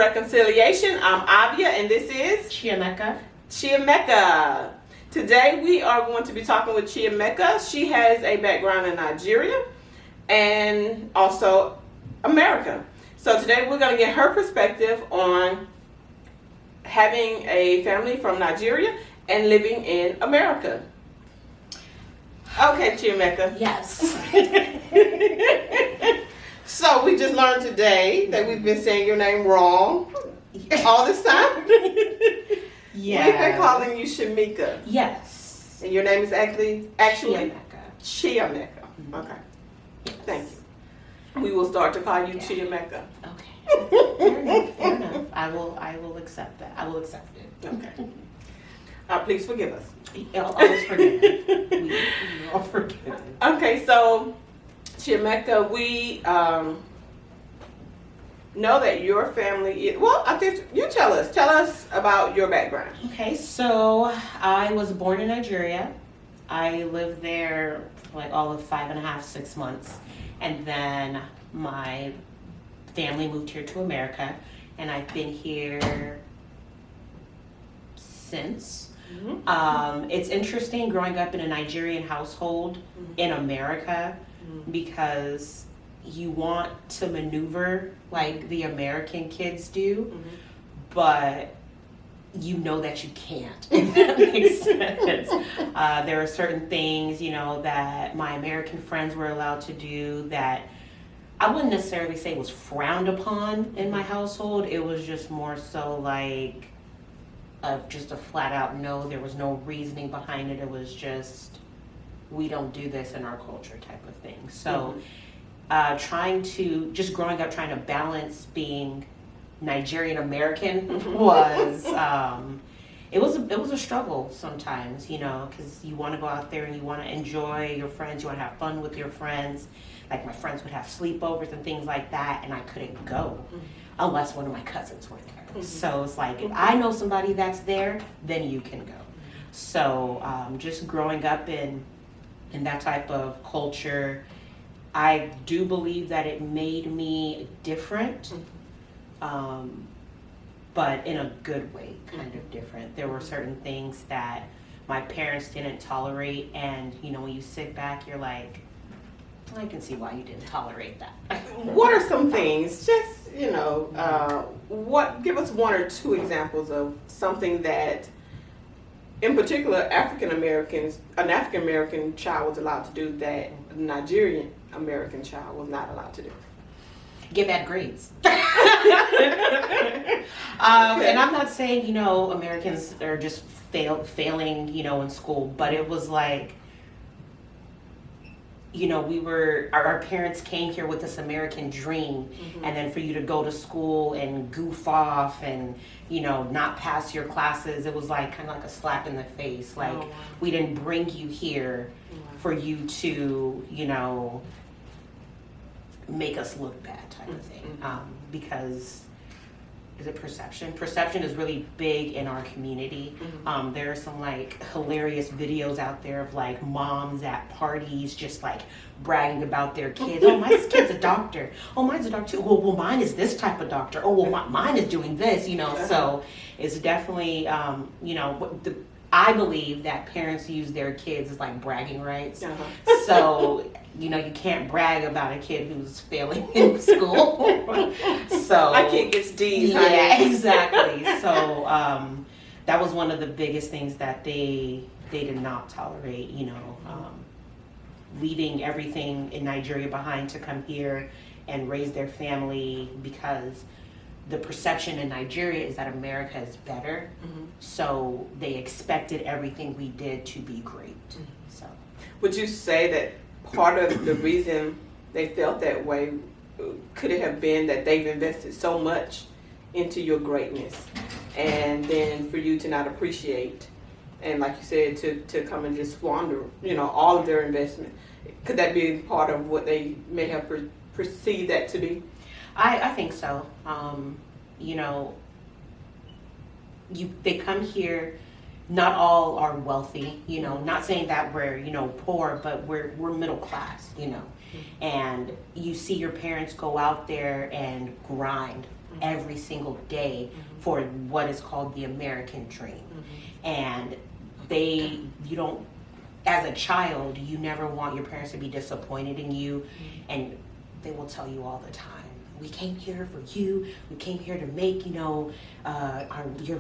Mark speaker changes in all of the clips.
Speaker 1: Reconciliation. I'm Avia, and this is Chiameka. Today we are going to be talking with Chiameka. She has a background in Nigeria and also America. So today we're going to get her perspective on having a family from Nigeria and living in America. Okay, Chiameka.
Speaker 2: Yes.
Speaker 1: So we just learned today that we've been saying your name wrong all this time.
Speaker 2: Yeah.
Speaker 1: We've been calling you Shamika.
Speaker 2: Yes.
Speaker 1: And your name is actually Chiameka.
Speaker 2: Mm-hmm.
Speaker 1: Okay.
Speaker 2: Yes.
Speaker 1: Thank you. We will start to call you Chiameka.
Speaker 2: Okay. Fair enough. I will accept that. I will accept it.
Speaker 1: Okay. Please forgive us.
Speaker 2: Always forgiven. We all forgiven.
Speaker 1: Okay, so Chiameka, we know that your family is, well, I think you tell us about your background.
Speaker 2: Okay, so I was born in Nigeria. I lived there for like all of 5.5, 6 months. And then my family moved here to America. And I've been here since. Mm-hmm. It's interesting growing up in a Nigerian household in America because you want to maneuver like the American kids do, but you know that you can't, if that makes sense. There are certain things, that my American friends were allowed to do that I wouldn't necessarily say was frowned upon in my household. It was just more so like just a flat out no. There was no reasoning behind it. It was just, we don't do this in our culture type of thing. So growing up trying to balance being Nigerian American was it was a struggle sometimes, because you want to go out there and you want to enjoy your friends, you want to have fun with your friends. Like my friends would have sleepovers and things like that, and I couldn't go unless one of my cousins were there. So it's like, if I know somebody that's there, then you can go. So just growing up in that type of culture, I do believe that it made me different, but in a good way, kind of different. There were certain things that my parents didn't tolerate, and when you sit back, you're like, I can see why you didn't tolerate that.
Speaker 1: What are some things, just, give us one or two examples of something that, in particular, an African American child was allowed to do that a Nigerian American child was not allowed to do?
Speaker 2: Get bad grades. And I'm not saying, Americans are just failing, in school, but it was like, our parents came here with this American dream, and then for you to go to school and goof off and, not pass your classes, it was like kind of like a slap in the face. Like, we didn't bring you here for you to, make us look bad type of thing. Because, is it perception? Perception is really big in our community. There are some like hilarious videos out there of like moms at parties just like bragging about their kids. Oh, my kid's a doctor. Oh, mine's a doctor too. Well, mine is this type of doctor. Oh, well, mine is doing this, So it's definitely, I believe that parents use their kids as like bragging rights. So, you can't brag about a kid who's failing in school. So
Speaker 1: my kid gets D's.
Speaker 2: Yeah, exactly. So that was one of the biggest things that they did not tolerate, leaving everything in Nigeria behind to come here and raise their family, because the perception in Nigeria is that America is better. So they expected everything we did to be great. So
Speaker 1: would you say that part of the reason they felt that way, could it have been that they've invested so much into your greatness, and then for you to not appreciate, and like you said, to come and just squander, all of their investment? Could that be part of what they may have perceived that to be?
Speaker 2: I think so. They come here, not all are wealthy, not saying that we're, poor, but we're middle class, and you see your parents go out there and grind every single day for what is called the American dream. And you don't, as a child, you never want your parents to be disappointed in you, and they will tell you all the time, we came here for you, we came here to make, your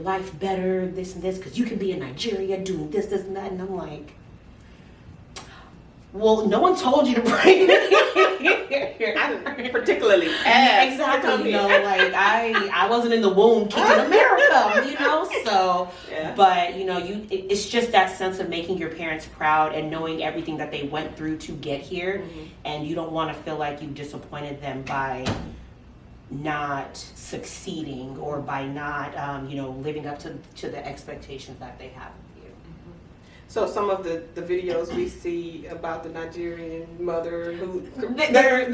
Speaker 2: life better, this and this, because you can be in Nigeria doing this, this, and that. And I'm like, well, no one told you to bring me here.
Speaker 1: I didn't particularly ask.
Speaker 2: Exactly, like I wasn't in the womb kicking America, so,
Speaker 1: yeah.
Speaker 2: But, it's just that sense of making your parents proud and knowing everything that they went through to get here, and you don't want to feel like you disappointed them by not succeeding or by not, living up to the expectations that they have of you.
Speaker 1: So some of the videos we see about the Nigerian mother who
Speaker 2: they're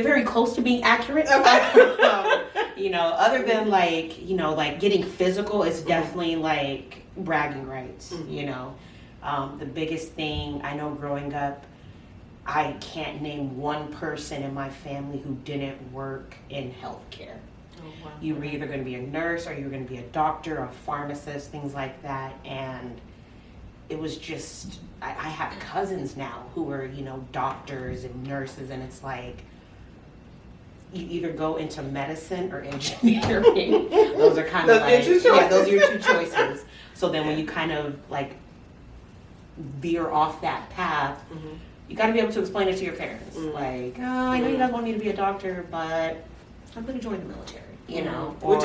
Speaker 2: very close to being accurate. Other than like getting physical, it's definitely like bragging rights. The biggest thing I know growing up, I can't name one person in my family who didn't work in healthcare.
Speaker 1: Oh, wow.
Speaker 2: You were either going to be a nurse or you were going to be a doctor, a pharmacist, things like that. And it was just, I have cousins now who are, doctors and nurses, and it's like, you either go into medicine or engineering. Those are kind of like, those are your two choices. So then when you kind of like veer off that path, you got to be able to explain it to your parents. Like, oh, I know you guys want me to be a doctor, but I'm going to join the military,
Speaker 1: which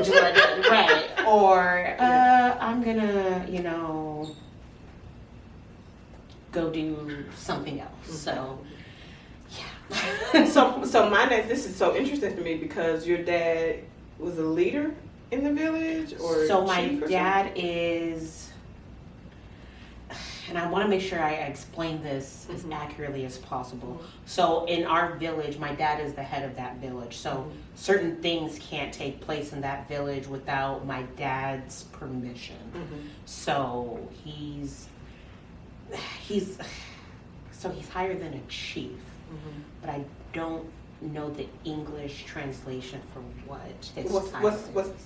Speaker 1: is what
Speaker 2: I did, right? Or I'm going to, go do something else. So, yeah.
Speaker 1: so this is so interesting to me because your dad was a leader in the village, or
Speaker 2: so my dad is. And I want to make sure I explain this as accurately as possible. So in our village, my dad is the head of that village. So certain things can't take place in that village without my dad's permission. So he's higher than a chief, but I don't know the English translation for what his title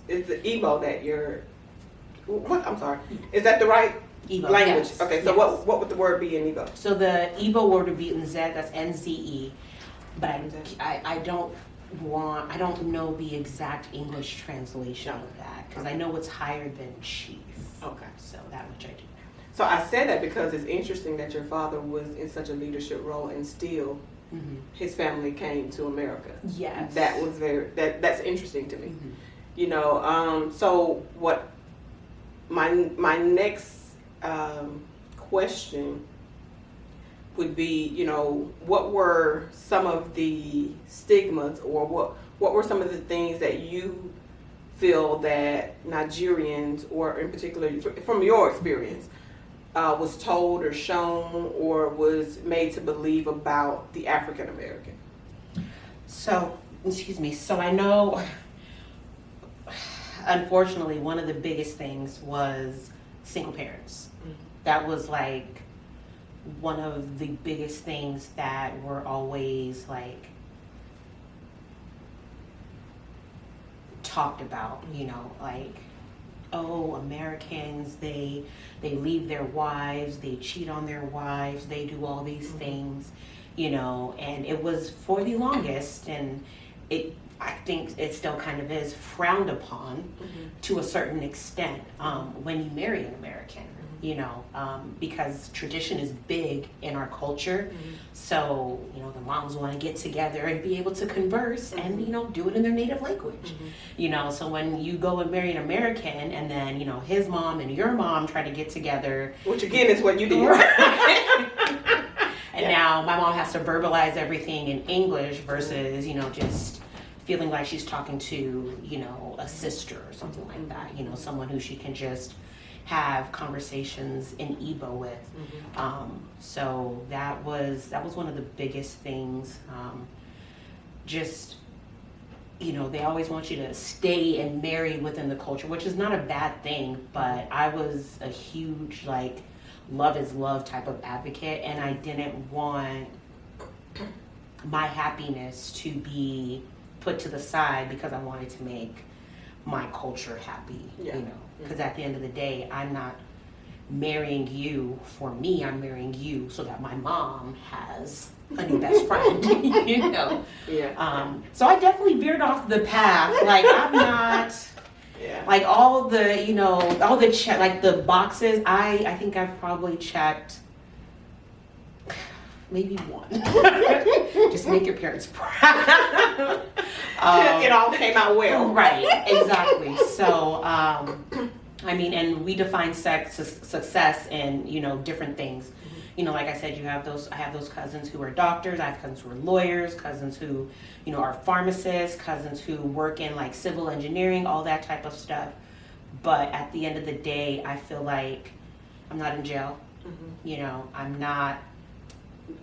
Speaker 1: is the Igbo that you're? What? I'm sorry. Is that the right?
Speaker 2: Igbo,
Speaker 1: language.
Speaker 2: Yes.
Speaker 1: Okay, so
Speaker 2: yes.
Speaker 1: What would the word be in Igbo?
Speaker 2: So the Igbo word would be Nze, that's Nze, but I don't know the exact English translation of that, because I know it's higher than chief.
Speaker 1: Okay.
Speaker 2: So that much I do.
Speaker 1: So I said that because it's interesting that your father was in such a leadership role and still his family came to America.
Speaker 2: Yes.
Speaker 1: That was that's interesting to me. So what my next question would be, what were some of the stigmas, or what were some of the things that you feel that Nigerians, or in particular from your experience, was told or shown or was made to believe about the African American?
Speaker 2: So I know, unfortunately, one of the biggest things was single parents. That was like one of the biggest things that were always like talked about, like, oh, Americans, they leave their wives, they cheat on their wives, they do all these things, and it was for the longest, and I think it still kind of is frowned upon to a certain extent when you marry an American, because tradition is big in our culture. So, the moms want to get together and be able to converse and, do it in their native language. So when you go and marry an American and then, his mom and your mom try to get together.
Speaker 1: Which again is what you did.
Speaker 2: And now my mom has to verbalize everything in English versus, just feeling like she's talking to, a sister or something like that, someone who she can just have conversations in Igbo with. So that was one of the biggest things. They always want you to stay and marry within the culture, which is not a bad thing, but I was a huge, love is love type of advocate, and I didn't want my happiness to be put to the side because I wanted to make my culture happy,
Speaker 1: Yeah.
Speaker 2: you know, because at the end of the day, I'm not marrying you for me, I'm marrying you so that my mom has a new best friend, you know.
Speaker 1: Yeah.
Speaker 2: So I definitely veered off the path. Like, I'm not,
Speaker 1: Yeah.
Speaker 2: like, all the, you know, all the like the boxes, I think I've probably checked maybe one. Just make your parents proud.
Speaker 1: It all came out well.
Speaker 2: Right, exactly. So, I mean, and we define success in, you know, different things.
Speaker 1: Mm-hmm.
Speaker 2: You know, like I said, I have those cousins who are doctors, I have cousins who are lawyers, cousins who, you know, are pharmacists, cousins who work in like civil engineering, all that type of stuff. But at the end of the day, I feel like I'm not in jail.
Speaker 1: Mm-hmm.
Speaker 2: You know, I'm not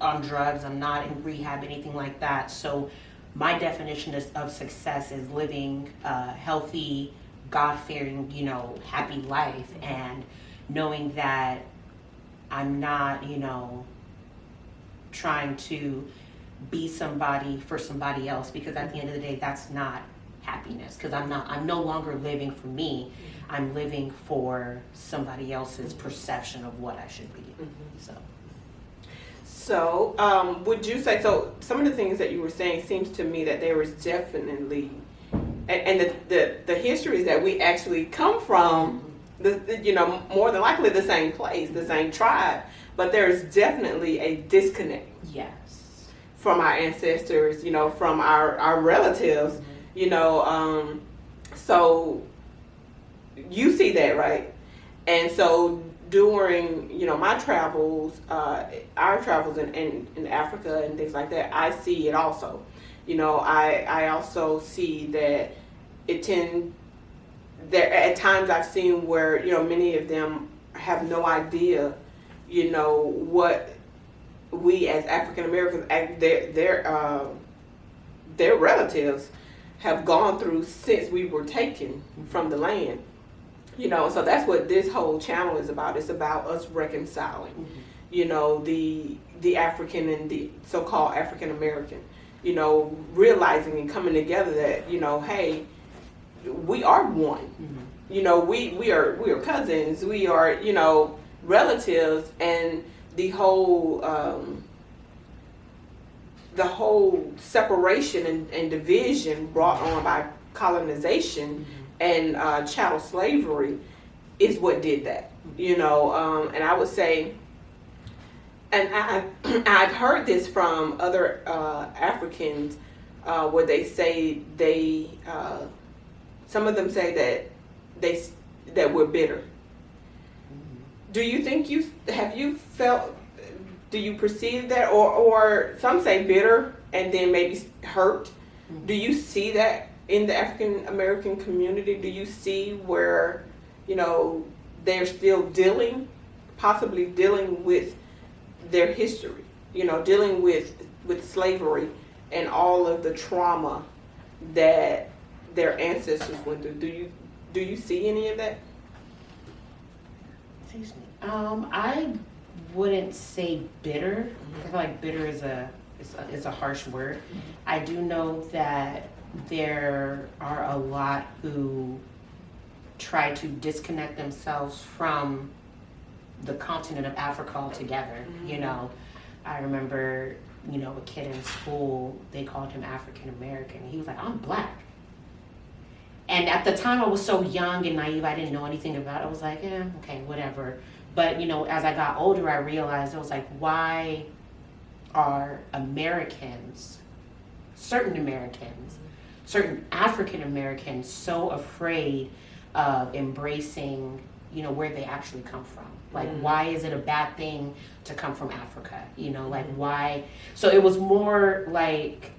Speaker 2: on drugs, I'm not in rehab, anything like that. So my definition of success is living a healthy, God-fearing, you know, happy life, and knowing that I'm not, you know, trying to be somebody for somebody else, because at the end of the day, that's not happiness, because I'm no longer living for me. I'm living for somebody else's perception of what I should be.
Speaker 1: So, would you say, so some of the things that you were saying seems to me that there is definitely, and the history is that we actually come from, you know, more than likely the same place, the same tribe, but there's definitely a disconnect.
Speaker 2: Yes.
Speaker 1: From our ancestors, you know, from our relatives, you know, so you see that, right? And so during, you know, my travels, our travels in Africa and things like that, I see it also. You know, I also see that there at times I've seen where, you know, many of them have no idea, you know, what we as African Americans, their relatives have gone through since we were taken from the land. You know, so that's what this whole channel is about. It's about us reconciling, you know, the African and the so-called African American, you know, realizing and coming together that, you know, hey, we are one. You know, we are cousins. We are, you know, relatives, and the whole separation and division brought on by colonization and chattel slavery is what did that, you know. And I would say, and I've heard this from other Africans where they say some of them say that we're bitter. Do you think do you perceive that, or some say bitter and then maybe hurt? Do you see that in the African American community? Do you see where, you know, they're still possibly dealing with their history, you know, dealing with slavery and all of the trauma that their ancestors went through? Do you see any of that?
Speaker 2: Excuse me. I wouldn't say bitter. I feel like bitter is a harsh word. I do know that there are a lot who try to disconnect themselves from the continent of Africa altogether. You know, I remember, you know, a kid in school, they called him African American. He was like, I'm black. And at the time I was so young and naive, I didn't know anything about it. I was like, yeah, okay, whatever. But, you know, as I got older, I realized I was like, why are certain African Americans so afraid of embracing, you know, where they actually come from? Like, why is it a bad thing to come from Africa? You know, like, why? So it was more like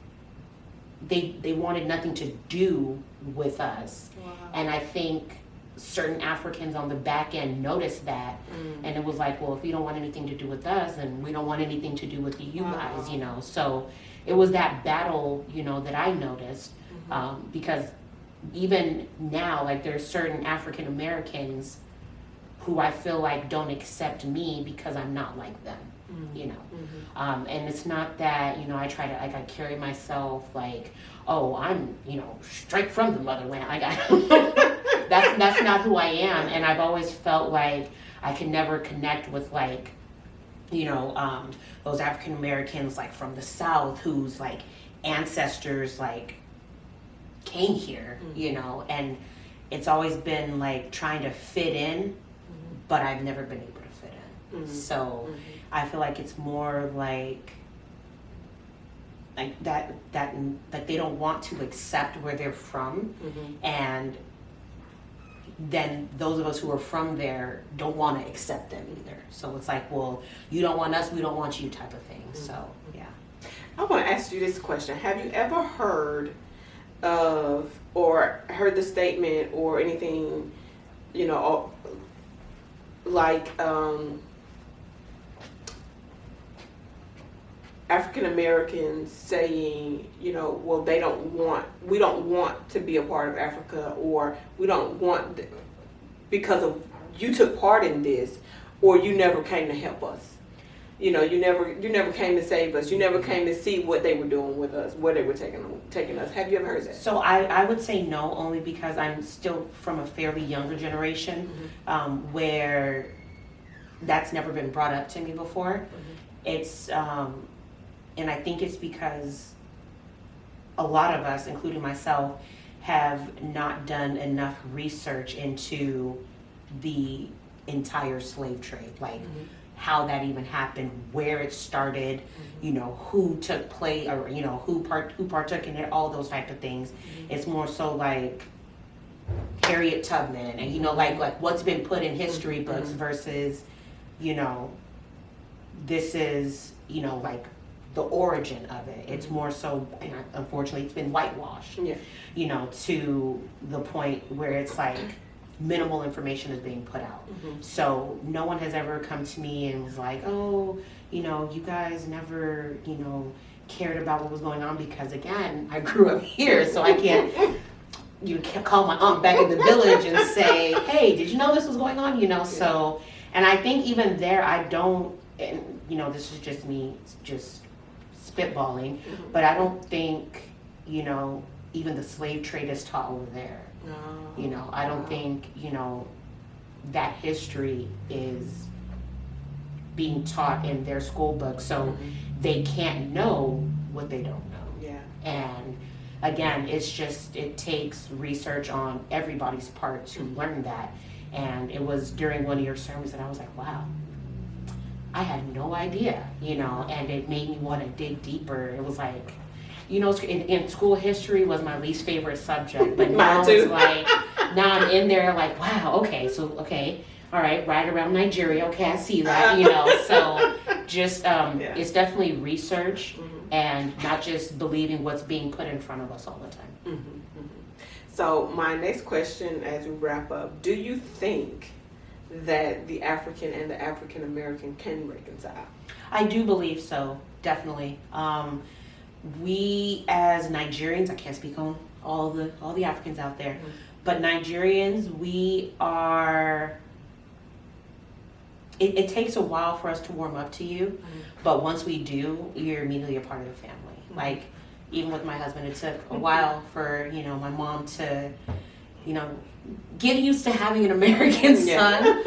Speaker 2: they wanted nothing to do with us. Wow. And I think certain Africans on the back end noticed that, and it was like, well, if you don't want anything to do with us, then we don't want anything to do with you guys, you know. So it was that battle, you know, that I noticed, because even now, like, there's certain African Americans who I feel like don't accept me because I'm not like them. you know. And it's not that, you know, I try to, like, I carry myself like, oh, I'm, you know, straight from the motherland. Like, that's not who I am. And I've always felt like I can never connect with, like, you know, those African Americans, like, from the South whose, like, ancestors, like, came here, you know, and it's always been, like, trying to fit in, but I've never been able to fit in. So I feel like it's more like that like they don't want to accept where they're from, and then those of us who are from there don't want to accept them either. So it's like, well, you don't want us, we don't want you, type of thing. So yeah.
Speaker 1: I want to ask you this question. Have you ever heard of or heard the statement or anything, you know, like African Americans saying, you know, well, we don't want to be a part of Africa, or we don't want, because of you took part in this, or you never came to help us. You know, you never came to save us. You never came to see what they were doing with us, where they were taking us. Have you ever heard that?
Speaker 2: So I would say no, only because I'm still from a fairly younger generation, where that's never been brought up to me before. It's and I think it's because a lot of us, including myself, have not done enough research into the entire slave trade, like how that even happened, where it started, you know, who took place, or, you know, who partook in it, all those type of things. It's more so like Harriet Tubman, and, you know, like what's been put in history books versus, you know, this is, you know, like the origin of it. It's more so, and unfortunately, it's been whitewashed, you know, to the point where it's like minimal information is being put out. So no one has ever come to me and was like, oh, you know, you guys never, you know, cared about what was going on, because again, I grew up here, so I can't call my aunt back in the village and say, hey, did you know this was going on? You know, so, and I think even there, I don't, and, you know, this is just me just spitballing, but I don't think, you know, even the slave trade is taught over there. You know, I don't think, you know, that history is being taught in their school book, so they can't know what they don't know. And again, it's just, it takes research on everybody's part to learn that. And it was during one of your sermons that I was like, wow, I had no idea, you know, and it made me want to dig deeper. It was like, you know, in school, history was my least favorite subject, but now it's like, now I'm in there like, wow, okay, all right, right around Nigeria, okay, I see that, you know, so just, it's definitely research and not just believing what's being put in front of us all the time.
Speaker 1: So my next question as we wrap up, do you think that the African and the African American can reconcile?
Speaker 2: I do believe so, definitely. We as Nigerians, I can't speak on all the Africans out there, but Nigerians, we are, it takes a while for us to warm up to you, but once we do, you're immediately a part of the family. Like, even with my husband, it took a while for, you know, my mom to, you know, get used to having an American son,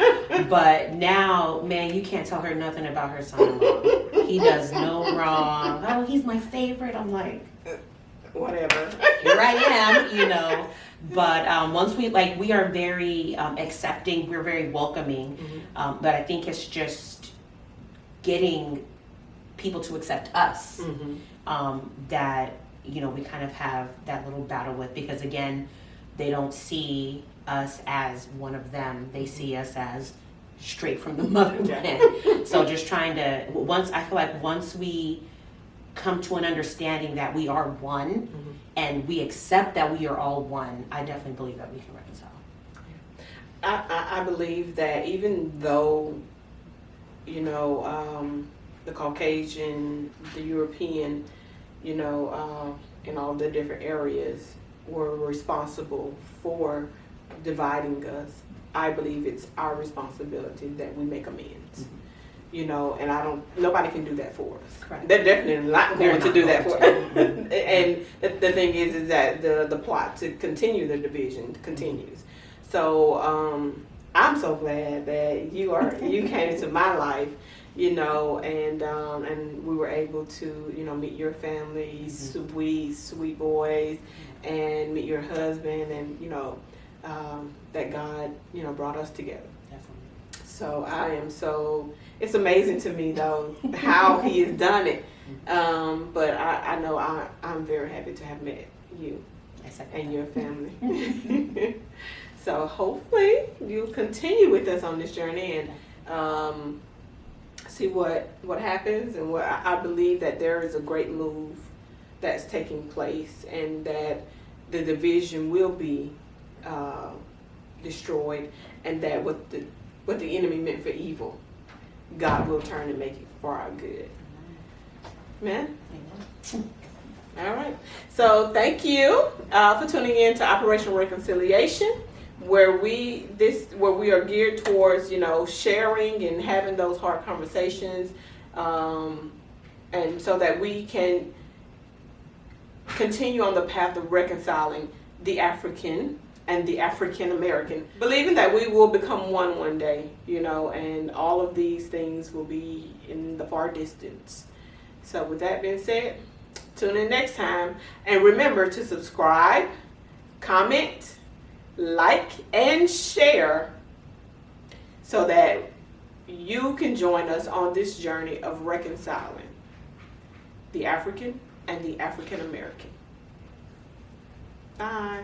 Speaker 2: but now, man, you can't tell her nothing about her son-in-law. He does no wrong. Oh, he's my favorite. I'm like,
Speaker 1: whatever.
Speaker 2: Here I am, you know. But once we are very accepting, we're very welcoming. But I think it's just getting people to accept us that, you know, we kind of have that little battle with, because again, they don't see us as one of them. They see us as straight from the motherland. So just trying to, I feel like once we come to an understanding that we are one and we accept that we are all one, I definitely believe that we can reconcile.
Speaker 1: I believe that even though, you know, the Caucasian, the European, you know, in all the different areas were responsible for dividing us, I believe it's our responsibility that we make amends. you know, and nobody can do that for us.
Speaker 2: Correct.
Speaker 1: They're definitely not
Speaker 2: They're
Speaker 1: going to
Speaker 2: not
Speaker 1: do that
Speaker 2: going
Speaker 1: for us. And the thing is that the plot to continue the division continues. So I'm so glad that you came into my life, you know, and we were able to, you know, meet your family, sweet boys, and meet your husband, and you know, that God, you know, brought us together.
Speaker 2: Definitely.
Speaker 1: So it's amazing to me though how He has done it. But I know I'm very happy to have met you and your family. So hopefully you'll continue with us on this journey and see what happens, and what I believe that there is a great move that's taking place, and that the division will be destroyed, and that what the enemy meant for evil, God will turn and make it for our good. Amen. All right. So thank you for tuning in to Operational Reconciliation, where we are geared towards, you know, sharing and having those hard conversations, and so that we can continue on the path of reconciling the African and the African American, believing that we will become one day, you know, and all of these things will be in the far distance. So with that being said, tune in next time, and remember to subscribe, comment, like, and share, so that you can join us on this journey of reconciling the African and the African American. Bye.